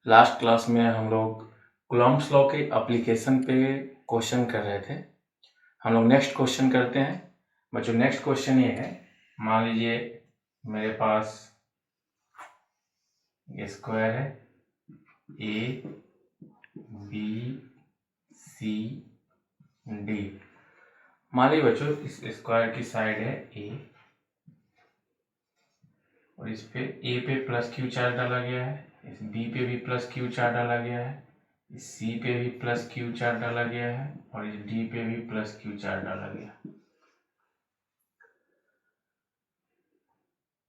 Last class में हम लोग कूलॉम्ब्स लॉ के एप्लीकेशन पे क्वेश्चन कर रहे थे। हम लोग नेक्स्ट क्वेश्चन करते हैं। बच्चों नेक्स्ट क्वेश्चन ये है, मान लीजिए मेरे पास ये स्क्वायर है ए बी सी डी। मान लीजिए बच्चों इस स्क्वायर की साइड है ए और इस पे ए पे प्लस क्यू चार्ज डाला गया है, इस बी पे भी प्लस क्यू चार्ज डाला गया है, इस सी पे भी प्लस क्यू चार्ज डाला गया है और इस डी पे भी प्लस क्यू चार्ज डाला गया।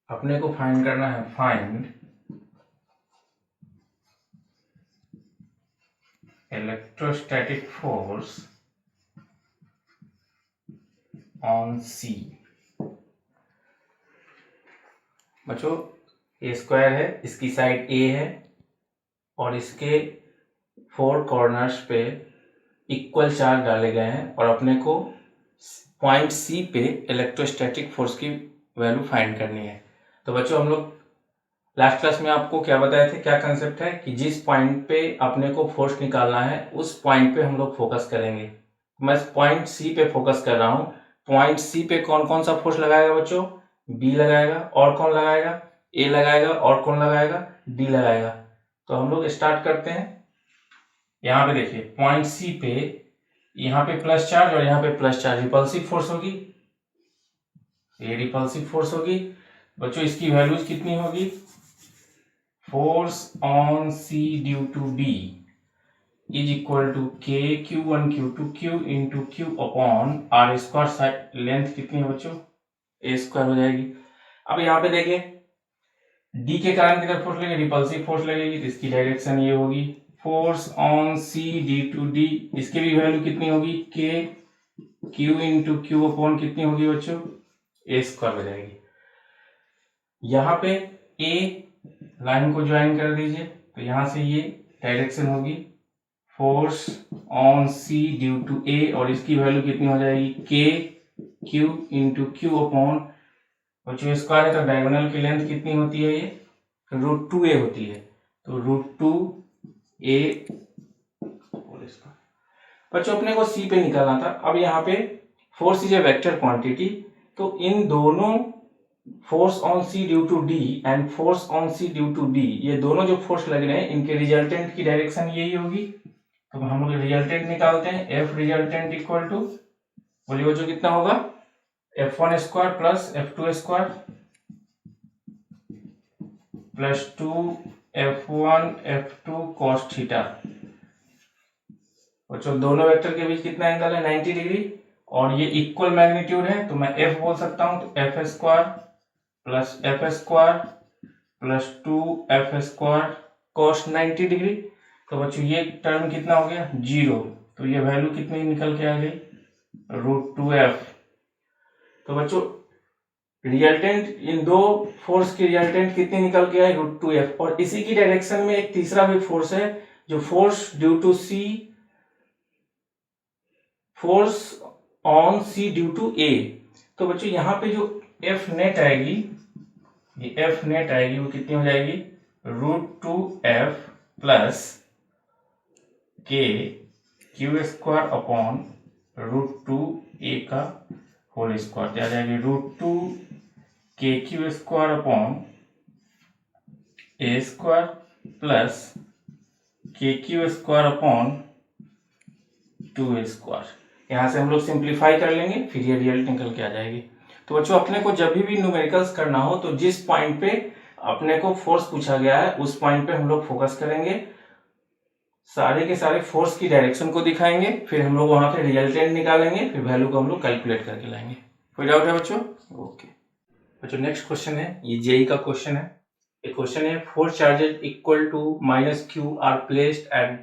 अपने को फाइंड करना है, फाइंड इलेक्ट्रोस्टैटिक फोर्स ऑन सी। बच्चों ये स्क्वायर है, इसकी साइड ए है और इसके 4 कॉर्नर्स पे इक्वल चार्ज डाले गए हैं और अपने को पॉइंट सी पे इलेक्ट्रोस्टैटिक फोर्स की वैल्यू फाइंड करनी है। तो बच्चों हम लोग लास्ट क्लास में आपको क्या बताए थे, क्या कंसेप्ट है कि जिस पॉइंट पे अपने को फोर्स निकालना है उस पॉइंट पे हम लोग फोकस करेंगे। मैं पॉइंट सी पे फोकस कर रहा हूँ। पॉइंट सी पे कौन कौन सा फोर्स लगाएगा बच्चों? बी लगाएगा और कौन लगाएगा? ए लगाएगा और कौन लगाएगा? डी लगाएगा। तो हम लोग स्टार्ट करते हैं। यहाँ पे देखिए पॉइंट सी पे यहाँ पे प्लस चार्ज और यहाँ पे प्लस चार्ज, रिपल्सिव फोर्स होगी, ये रिपल्सिव फोर्स होगी। बच्चों इसकी वैल्यूज कितनी होगी? Force on C due to B is equal to k Q1 Q2 Q into Q upon r square. Side length कितनी है बच्चों? ए स्क्वायर हो जाएगी। अब यहाँ पे देखिए डी के कारण किधर फोर्स लगेगी? रिपल्सिव फोर्स लगेगी, तो इसकी डायरेक्शन ये होगी force on C D to D. इसकी भी वैल्यू कितनी होगी? के क्यू इंटू क्यू अपॉन कितनी होगी बच्चों? ए स्क्वायर हो जाएगी। यहाँ पे ए लाइन को ज्वाइन कर दीजिए, तो यहाँ से ये डायरेक्शन होगी force on C due to A और इसकी वैल्यू कितनी हो जाएगी? K Q into Q upon बच्चों स्क्वायर है तो डायगोनल की लेंथ कितनी होती है? ये √2a होती है, तो √2a बच्चों अपने को सी पे निकालना था। अब यहाँ पे force is a vector quantity, तो इन दोनों force on C due to D and force on C due to D, ये दोनों जो फोर्स लग रहे हैं इनके रिजल्टेंट की डायरेक्शन यही होगी। तो हम लोग रिजल्टेंट निकालते हैं। एफ रिजल्टेंट इक्वल टू, बोलिए बच्चों कितना होगा? F1 square plus F2 square plus 2F1 F2 cos theta. बच्चों दोनों वेक्टर के बीच कितना एंगल है? 90 डिग्री और ये इक्वल मैग्नीट्यूड है, तो मैं F बोल सकता हूं, तो F square plus F square plus 2F square cos 90 degree. तो बच्चों ये टर्म कितना हो गया? 0। तो ये वैल्यू कितनी निकल के आ गई? √2F। तो बच्चों रिजल्टेंट इन दो फोर्स की रिजल्टेंट कितनी निकल के आई? √2F। और इसी की डायरेक्शन में एक तीसरा भी फोर्स है, जो force due to C, force on C due to A. तो बच्चों यहाँ पे जो F नेट आएगी, ये F नेट आएगी वो कितनी हो जाएगी? √2F प्लस के क्यू स्क्वायर अपॉन √2a का होल स्क्वायर, क्या जाएगी? √2 K Q square upon A square plus के Q square upon 2a square. यहाँ से हम लोग सिंप्लीफाई कर लेंगे, फिर ये रिजल्ट निकल के आ जाएगी। तो बच्चों अपने को जब भी न्यूमेरिकल्स करना हो तो जिस पॉइंट पे अपने को फोर्स पूछा गया है उस पॉइंट पे हम लोग फोकस करेंगे, सारे के सारे फोर्स की डायरेक्शन को दिखाएंगे, फिर हम लोग वहां पे रिजल्टेंट निकालेंगे, फिर वैल्यू को हम लोग कैलकुलेट करके लाएंगे। कोई डाउट है बच्चों? ओके बच्चों नेक्स्ट क्वेश्चन है, ये जेई का क्वेश्चन है। ये क्वेश्चन है, 4 charges equal to -q are placed at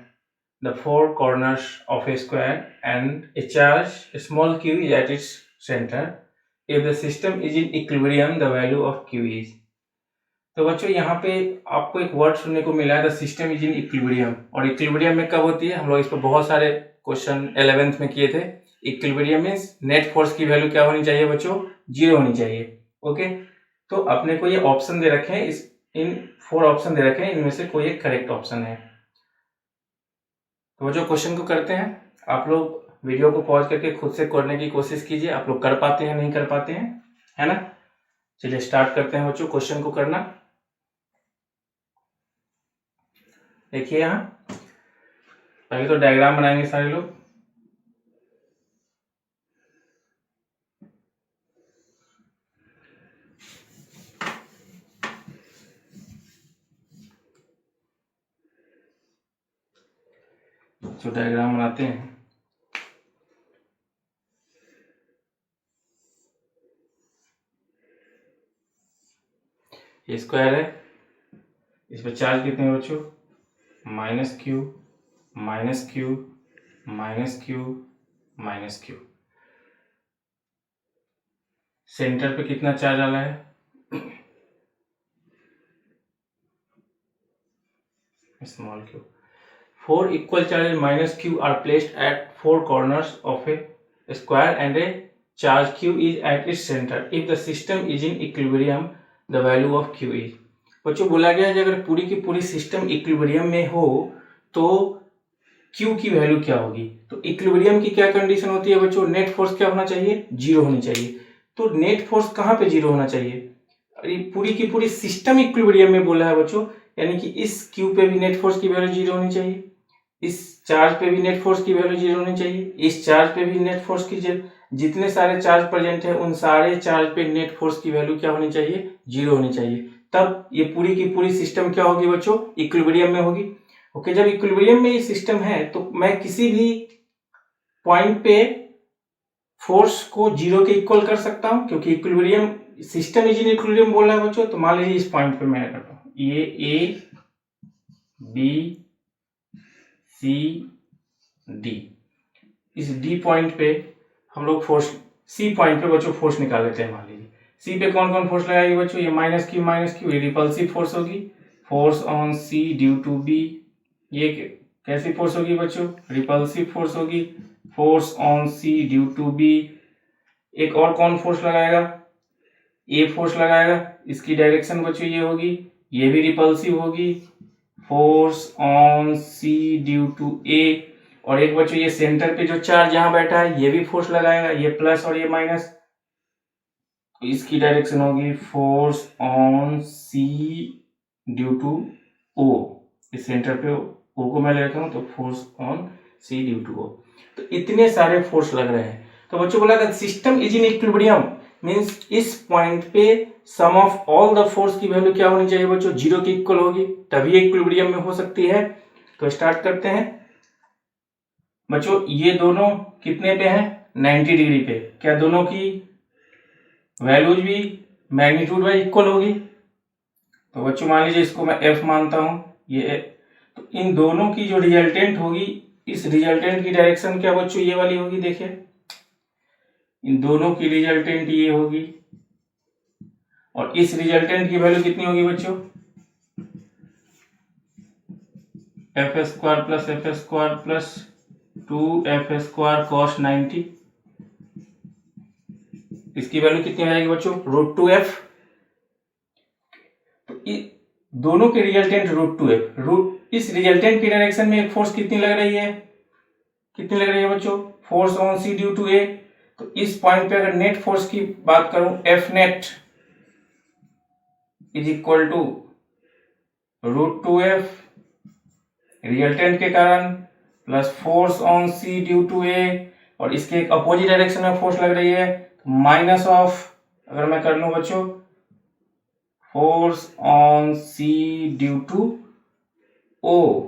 the 4 corners of a square and a charge small q is at its center. If the system is in equilibrium, the value of q is। तो बच्चों यहाँ पे आपको एक word सुनने को मिला है, the system is in equilibrium. और इक्विलिब्रियम में कब होती है? हम लोग इस पर बहुत सारे क्वेश्चन 11th में किए थे। इक्विलिब्रियम मींस नेट फोर्स की वैल्यू क्या होनी चाहिए बच्चों? 0 होनी चाहिए। ओके, तो अपने को ये ऑप्शन दे रखे हैं, इस इन 4 ऑप्शन दे रखे हैं, इनमें से कोई एक करेक्ट ऑप्शन है। तो जो क्वेश्चन को करते हैं, आप लोग वीडियो को पॉज करके खुद से करने की कोशिश कीजिए, आप लोग कर पाते हैं नहीं कर पाते हैं, है ना। चलिए स्टार्ट करते हैं बच्चों क्वेश्चन को करना। देखिए यहाँ पहले तो डायग्राम बनाएंगे सारे लोग। जो डायग्राम बनाते हैं, ये स्क्वायर है, इस पर चार्ज कितने हैं बच्चों, -q -q -q -q। Centre पे कितना चार्ज डाला है, small q। 4 equal charges -q are placed at 4 corners of a square and a charge q is at its center. If the system is in equilibrium, the value of q is। बच्चों बोला गया है अगर पूरी की पूरी system equilibrium में हो तो q की वैल्यू क्या होगी। तो इक्विलिब्रियम की क्या कंडीशन होती है बच्चों, नेट फोर्स क्या होना चाहिए, 0 होनी चाहिए। तो नेट फोर्स कहाँ पे 0 होना चाहिए, पूरी की पूरी सिस्टम इक्विलिब्रियम में बोला है बच्चों, यानी कि इस q पे भी नेट फोर्स की वैल्यू 0 होनी चाहिए, इस चार्ज पे भी नेट फोर्स की वैल्यू 0 होनी चाहिए, इस चार्ज पे भी नेट फोर्स की, जितने सारे चार्ज प्रेजेंट है उन सारे चार्ज पे नेट फोर्स की वैल्यू क्या होनी चाहिए, 0 होनी चाहिए। तब ये पूरी की पूरी सिस्टम क्या होगी बच्चों, इक्विलिब्रियम में होगी। ओके, जब इक्विलिब्रियम में ये सिस्टम है तो मैं किसी भी पॉइंट पे फोर्स को 0 के इक्वल कर सकता हूं, क्योंकि equilibrium system is in equilibrium बोल रहा है बच्चों। तो मान लीजिए इस पॉइंट पे मैं करता हूं, ये ए बी सी डी, इस डी पॉइंट पे हम लोग फोर्स, सी पॉइंट पे बच्चों फोर्स निकाल लेते हैं। मान लीजिए सी पे कौन कौन फोर्स लगाएगी बच्चों, ये -q ये रिपल्सिव फोर्स होगी, force on C due to B, ये कैसी फोर्स होगी बच्चों, रिपल्सिव फोर्स होगी, force on C due to B. एक और कौन फोर्स लगाएगा, ए फोर्स लगाएगा, इसकी डायरेक्शन बच्चों ये होगी, ये भी रिपल्सिव होगी, force on C due to A. और एक बच्चों ये सेंटर पे जो चार्ज यहां बैठा है ये भी फोर्स लगाएगा, ये प्लस और ये माइनस, तो इसकी डायरेक्शन होगी force on C due to O. इस सेंटर पे ओ को मैं ले रखा हूं तो force on C due to O. तो इतने सारे फोर्स लग रहे हैं। तो बच्चों बोला था system is in equilibrium, means इस पॉइंट पे सम ऑफ ऑल द फोर्स की वैल्यू क्या होनी चाहिए बच्चों, 0 के इक्वल होगी, तभी इक्विलिब्रियम में हो सकती है। तो स्टार्ट करते हैं बच्चों, ये दोनों कितने पे हैं, 90 डिग्री पे। क्या दोनों की वैल्यूज भी मैग्नीट्यूड वाइज इक्वल होगी। तो बच्चों मान लीजिए इसको मैं F मानता हूं, ये तो इन दोनों की जो रिजल्टेंट होगी, इस रिजल्टेंट की डायरेक्शन क्या बच्चों ये वाली होगी। देखिए इन दोनों की रिजल्टेंट ये होगी और इस रिजल्टेंट की वैल्यू कितनी होगी बच्चों, f² plus f² plus 2f² cos 90। इसकी वैल्यू कितनी आ जाएगी बच्चों, √2f। तो दोनों के रिजल्टेंट √2f, इस रिजल्टेंट की डायरेक्शन में एक फोर्स कितनी लग रही है, कितनी लग रही है बच्चों, force on C due to A. तो इस पॉइंट पे अगर नेट फोर्स की बात करूं, F net is equal to √2f resultant के कारण plus force on C due to A, और इसके एक अपोजिट डायरेक्शन में फोर्स लग रही है माइनस ऑफ, अगर मैं कर लूं बच्चों, force on C due to O.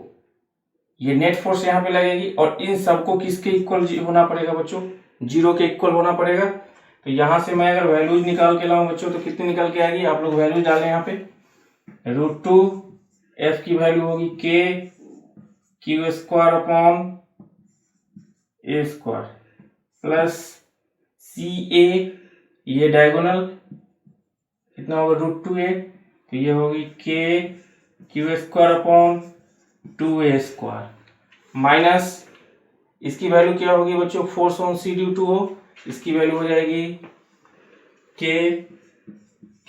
ये नेट फोर्स यहां पे लगेगी और इन सबको किसके इक्वल होना पड़ेगा बच्चों, 0 के इक्वल होना पड़ेगा। तो यहां से मैं अगर वैल्यूज निकाल के लाऊं बच्चों तो कितनी निकल के आएगी, आप लोग वैल्यूज डालें यहाँ पे। √2f की वैल्यू होगी k q² upon a² plus ca, ये डायगोनल कितना होगा √2a, तो ये होगी k q² upon 2a² minus इसकी वैल्यू क्या होगी बच्चों, force on C due to O, इसकी वैल्यू हो जाएगी k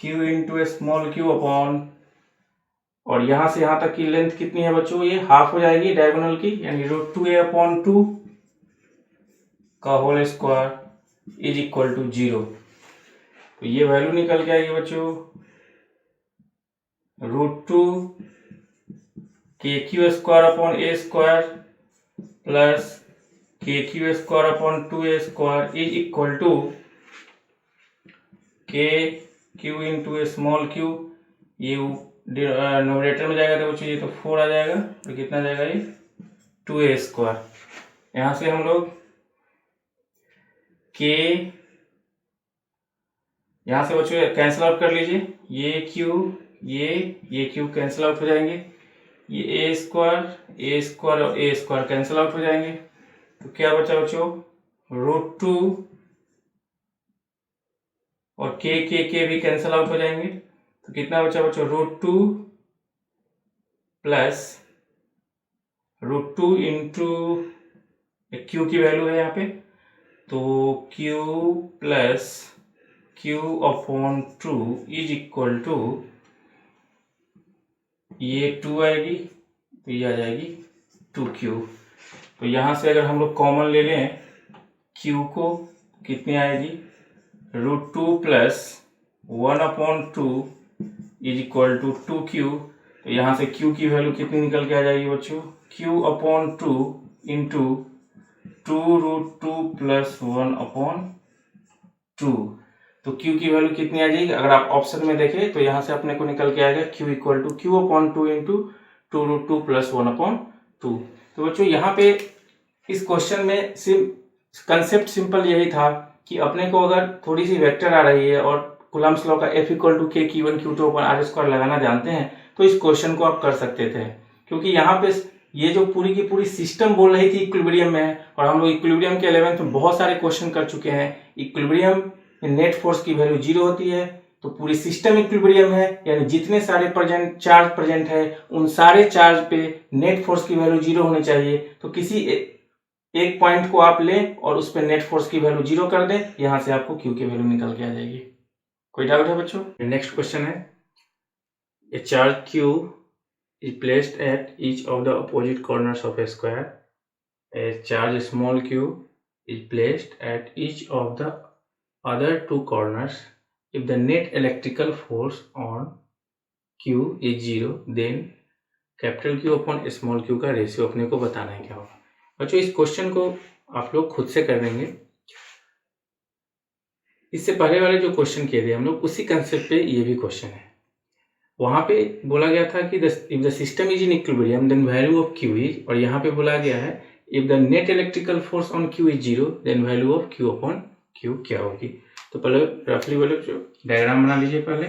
q into small q upon और यहाँ से यहाँ तक की लेंथ कितनी है बच्चों, ये हाफ हो जाएगी डायगोनल की, यानी √2a/2 का whole square is equal to 0। तो ये वैल्यू निकल के आएगी बच्चों √2 kq² plus kq²/2a² is equal to kq into small q, ये न्यूमरेटर में जाएगा तो बच्चों ये तो 4 आ जाएगा, तो कितना जाएगा ये 2a²। यहाँ से हम लोग k, यहाँ से बच्चों कैंसिल आउट कर लीजिए, ये q कैंसिल आउट हो जाएंगे, ये a² और a² कैंसिल आउट हो जाएंगे, तो क्या बचा बच्चों √2 और k भी कैंसिल आउट हो जाएंगे, तो कितना बचा बच्चों √2 प्लस √2 इंटू q की वैल्यू है यहाँ पे, तो q plus q/2 is equal to ये 2 आएगी, तो ये आ जाएगी 2q। तो यहाँ से अगर हम लोग कॉमन ले लें q को, कितनी आएगी √2 plus 1/2 is equal to 2q। तो यहाँ से q की वैल्यू कितनी निकल के आ जाएगी बच्चों, q/2 इंटू 2√2 प्लस 1/2। तो q की वैल्यू कितनी आ जाएगी, अगर आप ऑप्शन में देखें तो यहाँ से अपने को निकल के आएगा q equal to q/2 into 2√2 plus 1/2। तो बच्चों यहाँ पे इस क्वेश्चन में कंसेप्ट सिंपल यही था कि अपने को अगर थोड़ी सी वेक्टर आ रही है और कूलम्ब्स लॉ का F इक्वल टू k/Q1/Q2/r² लगाना जानते हैं तो इस क्वेश्चन को आप कर सकते थे, क्योंकि यहाँ पे ये जो पूरी की पूरी सिस्टम बोल रही थी इक्विलिब्रियम में है, और हम लोग इक्विलिब्रियम के 11th में बहुत सारे क्वेश्चन कर चुके हैं। इक्विलिब्रियम में नेट फोर्स की वैल्यू 0 होती है, तो पूरी सिस्टम इक्विलिब्रियम है, यानी जितने सारे चार्ज प्रेजेंट है उन सारे चार्ज पे नेट फोर्स की वैल्यू 0 होनी चाहिए। तो किसी एक पॉइंट को आप लें और उस पर नेट फोर्स की वैल्यू 0 कर दें, यहां से आपको Q की वैल्यू निकल के आ जाएगी। कोई डाउट है बच्चों? नेक्स्ट क्वेश्चन है, ए charge Q is placed at each of the opposite corners of a square. A charge small q is placed at each of the other two corners. If the net electrical force on q is 0, then capital Q upon small q का ratio अपने को बताना है क्या होगा। बच्चों इस question को आप लोग खुद से कर देंगे। इससे पहले वाले जो क्वेश्चन किए थे हम लोग, उसी कंसेप्ट पे ये भी क्वेश्चन है। वहां पे बोला गया था कि if the system is in equilibrium then value of Q is, और यहाँ पे बोला गया है if the net electrical force on Q is 0 then value of Q upon Q क्या होगी। तो पहले रफली बोले जो डायग्राम बना लीजिए। पहले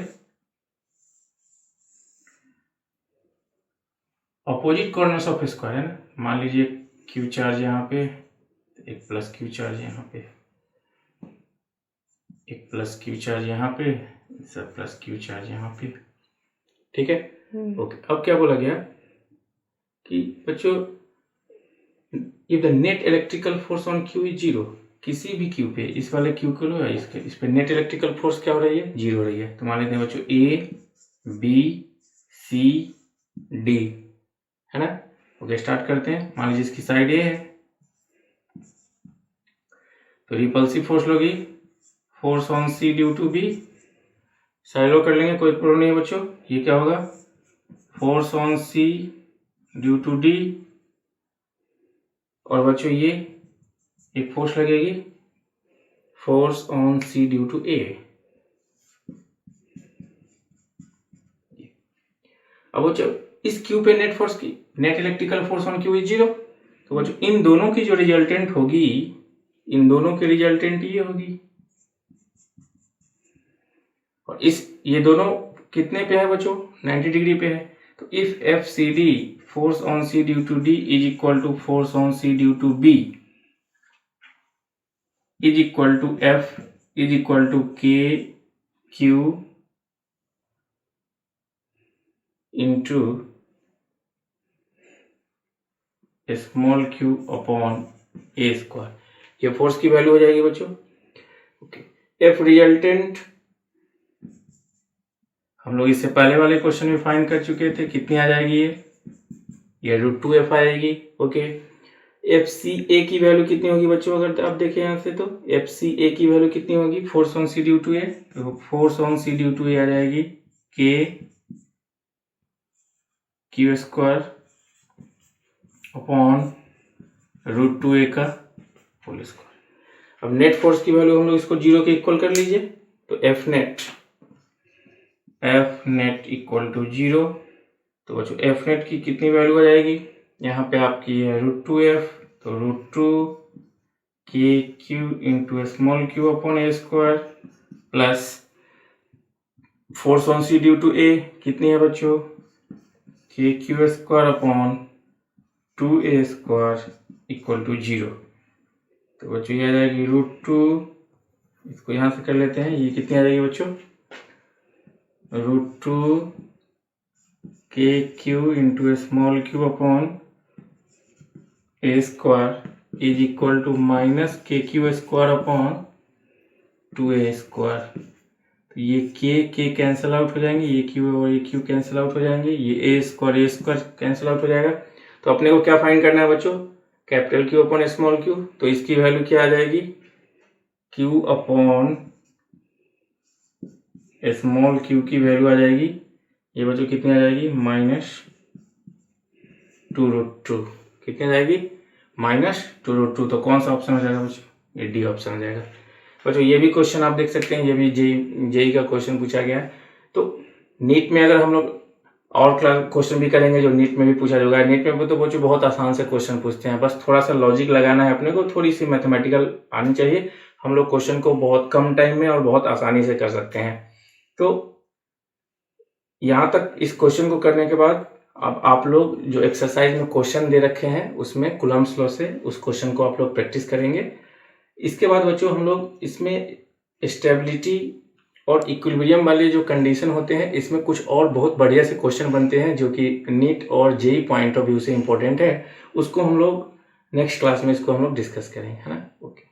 अपोजिट कॉर्नर्स ऑफ स्क्वायर है ना, मान लीजिए Q चार्ज यहाँ पे, एक प्लस Q चार्ज यहाँ पे, एक प्लस Q चार्ज यहाँ पे, सब प्लस Q चार्ज यहाँ पे, ठीक है। ओके, अब क्या बोला गया कि बच्चों if the net electrical force on Q is 0, किसी भी Q पे, इस वाले Q को लो या इस पे नेट इलेक्ट्रिकल फोर्स क्या हो रही है, 0 हो रही है। तो मान लेते हैं बच्चों A B C D है ना। ओके, स्टार्ट करते हैं। मान लीजिए इसकी साइड A है, तो रिपल्सिव फोर्स लोगी force on C due to B, side लो कर लेंगे, कोई प्रॉब्लम नहीं है बच्चों। ये क्या होगा force on C due to D, और बच्चों ये एक फोर्स लगेगी force on C due to A। अब बच्चों इस Q पे नेट फोर्स की, net electrical force on Q is 0, तो बच्चों इन दोनों की जो रिजल्टेंट होगी, इन दोनों की रिजल्टेंट ये होगी, और ये दोनों कितने पे है बच्चों, 90 डिग्री पे है। तो if FCD force on C due to D is equal to force on C due to B is equal to F is equal to KQ into small q upon A², ये force की value हो जाएगी बच्चों। Okay, F resultant हम लोग इससे पहले वाले क्वेश्चन में फाइंड कर चुके थे। कितनी आ जाएगी ये √2f आएगी। ओके, एफ सी ए की वैल्यू कितनी होगी बच्चों, अगर आप देखें यहाँ से तो एफ सी ए की वैल्यू कितनी होगी, force on C due to A, तो force on C due to A आ जाएगी K Q square upon √2a का होल स्क्वायर। अब नेट फोर्स की वैल्यू हम लोग इसको 0 के इक्वल कर लीजिए, तो एफ नेट इक्वल टू 0। तो बच्चों एफ नेट की कितनी वैल्यू आ जाएगी, यहाँ पे आपकी है √2f, तो √2 K Q into small Q upon A square plus force on C due to A कितनी है बच्चों, K Q square upon 2a square equal to 0। तो बच्चों ये आ जाएगी √2, इसको यहाँ से कर लेते हैं, ये कितनी आ जाएगी बच्चों, √2 K Q into small Q upon A square is equal to minus K Q square upon 2a square. तो ये के कैंसिल आउट हो जाएंगे, ये क्यू और ये क्यू कैंसिल आउट हो जाएंगे, ये ए स्क्वायर कैंसिल आउट हो जाएगा। तो अपने को क्या फाइंड करना है बच्चों, capital Q upon small Q. तो इसकी वैल्यू क्या आ जाएगी, क्यू अपॉन स्मॉल क्यू की वैल्यू आ जाएगी, ये बच्चों कितनी आ जाएगी, -2√2। कितनी आ जाएगी, -2√2। तो कौन सा ऑप्शन हो जाएगा बच्चों, ये डी ऑप्शन हो जाएगा। बच्चों ये भी क्वेश्चन आप देख सकते हैं, ये भी जेई का क्वेश्चन पूछा गया है। तो नीट में अगर हम लोग और क्वेश्चन भी करेंगे जो नीट में भी पूछा जाएगा। नीट में भी तो बच्चों बहुत आसान से क्वेश्चन पूछते हैं, बस थोड़ा सा लॉजिक लगाना है अपने को, थोड़ी सी मैथमेटिकल आनी चाहिए। हम लोग क्वेश्चन को बहुत कम टाइम में और बहुत आसानी से कर सकते हैं। तो यहाँ तक इस क्वेश्चन को करने के बाद अब आप लोग जो एक्सरसाइज में क्वेश्चन दे रखे हैं उसमें कूलम्ब्स लॉ से उस क्वेश्चन को आप लोग प्रैक्टिस करेंगे। इसके बाद बच्चों हम लोग इसमें स्टेबिलिटी और इक्विलिब्रियम वाले जो कंडीशन होते हैं इसमें कुछ और बहुत बढ़िया से क्वेश्चन बनते हैं जो कि नीट और जेई पॉइंट ऑफ व्यू से इम्पोर्टेंट है। उसको हम लोग नेक्स्ट क्लास में इसको हम लोग डिस्कस करेंगे, है ना। ओके।